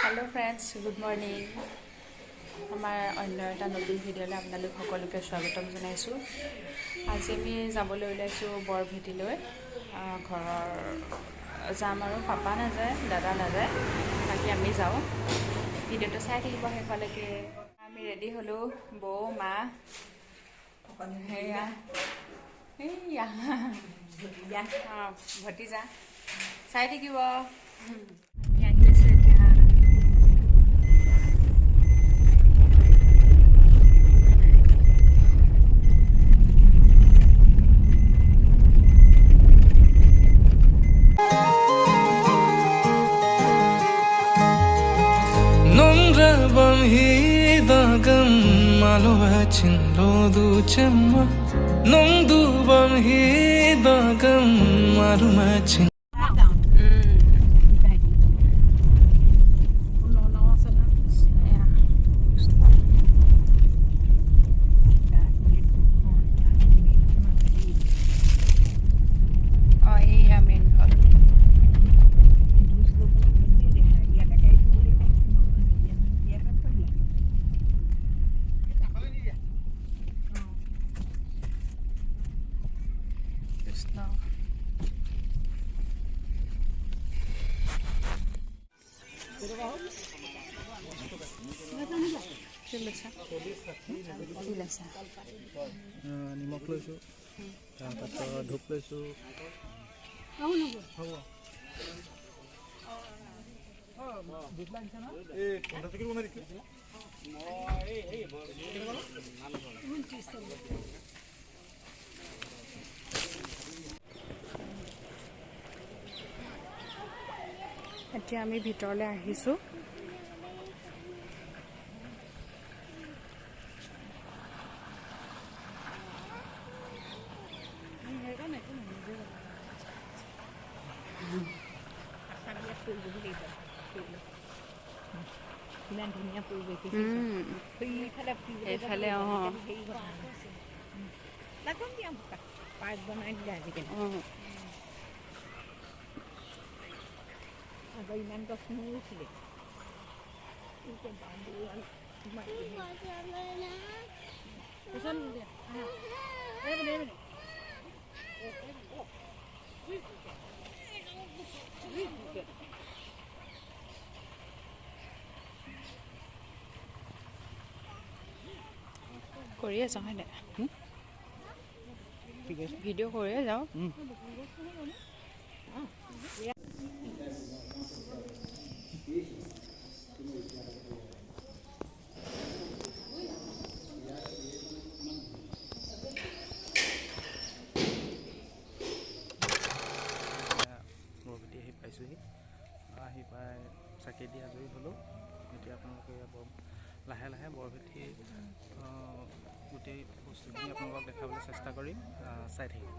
Hello friends good morning आमार अन्य एटा नतुन भिडिओले आपनालोक सकलोके स्वागतम जनाइছোঁ। আজি আমি যাবলৈ ওলাইছোঁ বৰভেটিলৈ। ঘৰৰ যাম আৰু পাপা নাযায় দাদা নাযায় বাকী আমি যাওঁ। ভিডিঅ'টো চাই থাকিব শেষলৈকে। আমি ৰেডি হ'লোঁ বৌ মা সেয়া এইয়া ভতিজা চাই থাকিব। Hidagan maluachin lodu chemma nongdu ban hidagan malumachin নিমখ লৈছোঁ তাৰপাছত ধূপ লৈছোঁ এতিয়া আমি ভিতৰলৈ আহিছোঁ। এইফালে পাৰ্ক বনাই দিলে আজিকালি আগৰ ইমান গছ নুৰুছিলে। কৰিয়ে যাওঁ হয়নে ভিডিঅ' কৰিয়ে যাওঁ। বৰভেটি আহি পাইছোঁহি। আহি পাই চাকি দি আজৰি হ'লোঁ। এতিয়া আপোনালোকে লাহে লাহে বৰভেটি গোটেই বস্তুখিনি আপোনালোকক দেখাবলৈ চেষ্টা কৰিম। চাই থাকিব।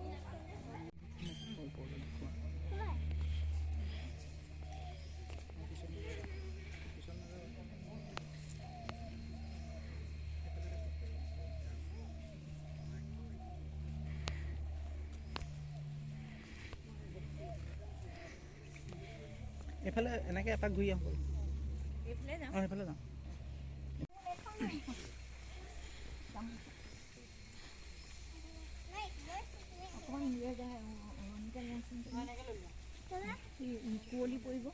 এইফালে এনেকৈ এপাক ঘূৰি আহোঁ। সেইফালে যাওঁ। কুঁৱলী পৰিব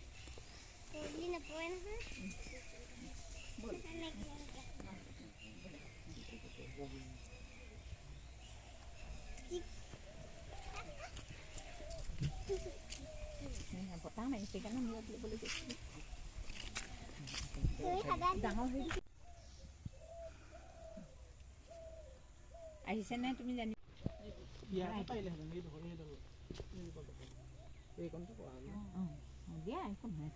বতাহ মাৰিছে কাৰণে মূৰত ল'বলৈ গৈছিলোঁ। ডাঙৰ হৈ আহিছেনে তুমি জানি দিয়া একো নহয়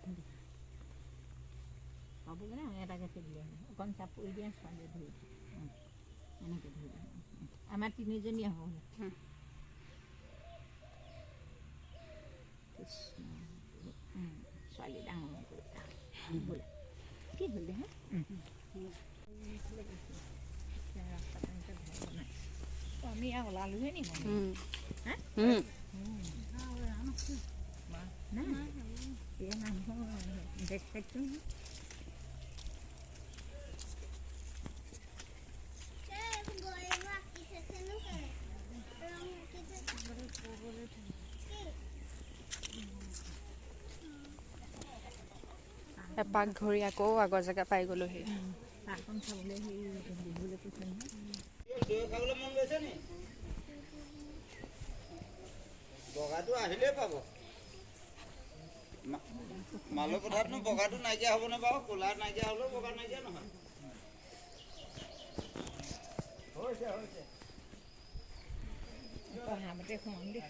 পাবগৈ না এটাকে দিলে অকণ চাপ পৰি দিয়া ছোৱালীয়ে ধৰি এনেকৈ ধৰি আমাৰ তিনিজনী হ'ব ছোৱালী ডাঙৰ কৰি কি হ'লে হা আমি ওলালোহে নি হা এপাক ঘূৰি আকৌ আগৰ জেগা পাই গ'লোহি। চাহকণ খাবলৈ সেই দিবলৈ কৈছে নহয়। খাবলৈ মন গৈছে নি? বগাটো আহিলেই পাব। মালৰ পথাৰতনো বগাটো নাইকিয়া হ'বনে বাৰু? ক'লা নাইকিয়া হ'লেও বগা নাইকিয়া নহয়। হৈছে হৈছে। পঢ়ামতে সোমাম দেই।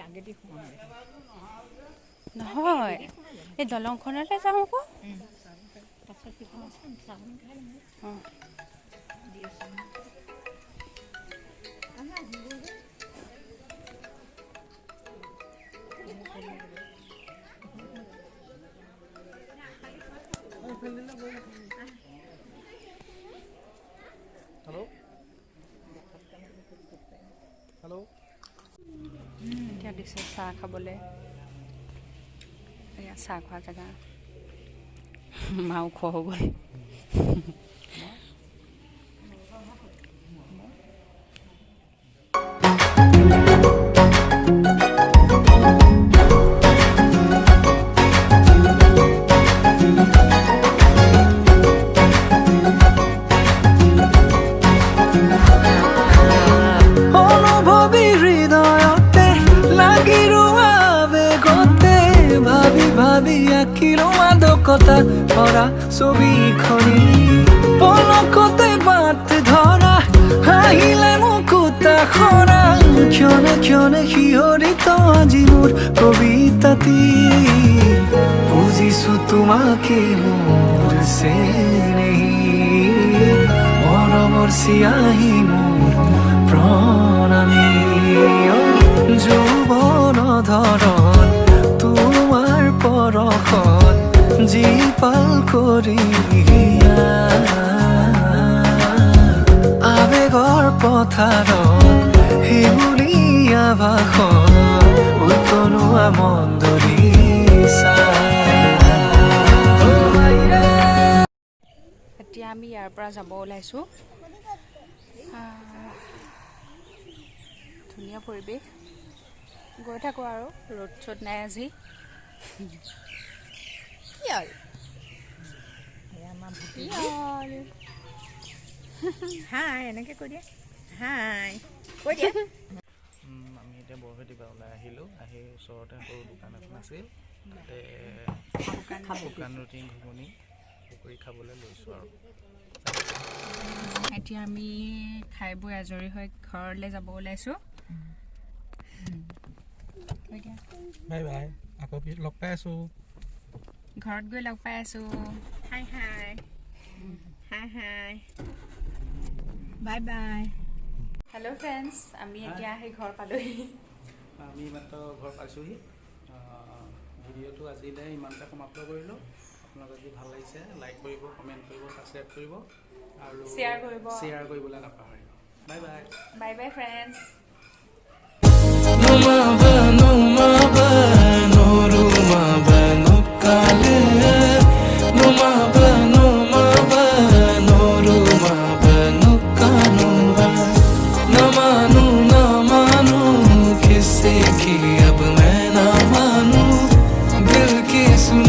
আগেদি সোমাম দেই। নহয়, এই দলংখনতে যাওঁ আকৌ। পাছত সিফালে চাহকণ খাই ল'ম। অঁ দি আছোঁ আমাৰ আহিব যে। হেল্ল' হেল্ল' এতিয়া দিছে চাহ খাবলৈ। এয়া চাহ খোৱা জেগা। মাও খোৱা হৈ গ'ল। অনুভৱী হৃদয়তে লাগি ৰোৱা বেগতে ভাবি ভাবি আঁকিলো মাদকতা ভৰা ছবিখনি পলকতে বাট ধৰা আহিলে মুকুতা খৰা ক্ষণে ক্ষণে শিহৰিত আজি মোৰ কবিতাটি বুজিছো তোমাকে মোৰ চেনেহী মৰমৰ চিয়াহী মোৰ প্ৰণামী যৌৱন ধৰণ তোমাৰ পৰশত জীপাল কৰি আবেগৰ পথাৰত সেইবুলীয়া ভাষণ উতলোৱা মন্দৰী এতিয়া আমি ইয়াৰ পৰা যাব ওলাইছোঁ। ধুনীয়া পৰিৱেশ, গৈ থাকোঁ আৰু ৰ'দ চ'দ নাই আজি। কি হ'ল? আমাৰ কি হ'ল? হাই এনেকৈ কৈ দিয়া। হাই কৈ দিয়া। আমি এতিয়া বৰভেটিৰ পৰা ওলাই আহিলোঁ। আহি ওচৰতে সৰু দোকান এখন আছিল, তাতে শুকান ৰুটি ঘুগুনি পকৰি খাবলৈ লৈছোঁ আৰু। এতিয়া আমি খাই বৈ আজৰি হৈ ঘৰলৈ যাব ওলাইছোঁ। বাই বাই, আকৌ লগ পাই আছোঁ। ঘৰত গৈ লগ পাই আছোঁ। হাই হাই হাই হাই বাই বাই। হেল্ল' ফ্ৰেণ্ডছ, আমি এতিয়া আহি ঘৰ পালোহি। আমি মাত্ৰ ঘৰ পাইছোঁহি। ভিডিঅ'টো আজিলৈ ইমানতে সমাপ্ত কৰিলোঁ। আপোনালোকৰ যদি ভাল লাগিছে লাইক কৰিব, কমেণ্ট কৰিব, ছাবস্ক্ৰাইব কৰিব আৰু শ্বেয়াৰ কৰিব। শ্বেয়াৰ কৰিবলৈ নাপাহৰিব। Bye bye. Bye bye friends.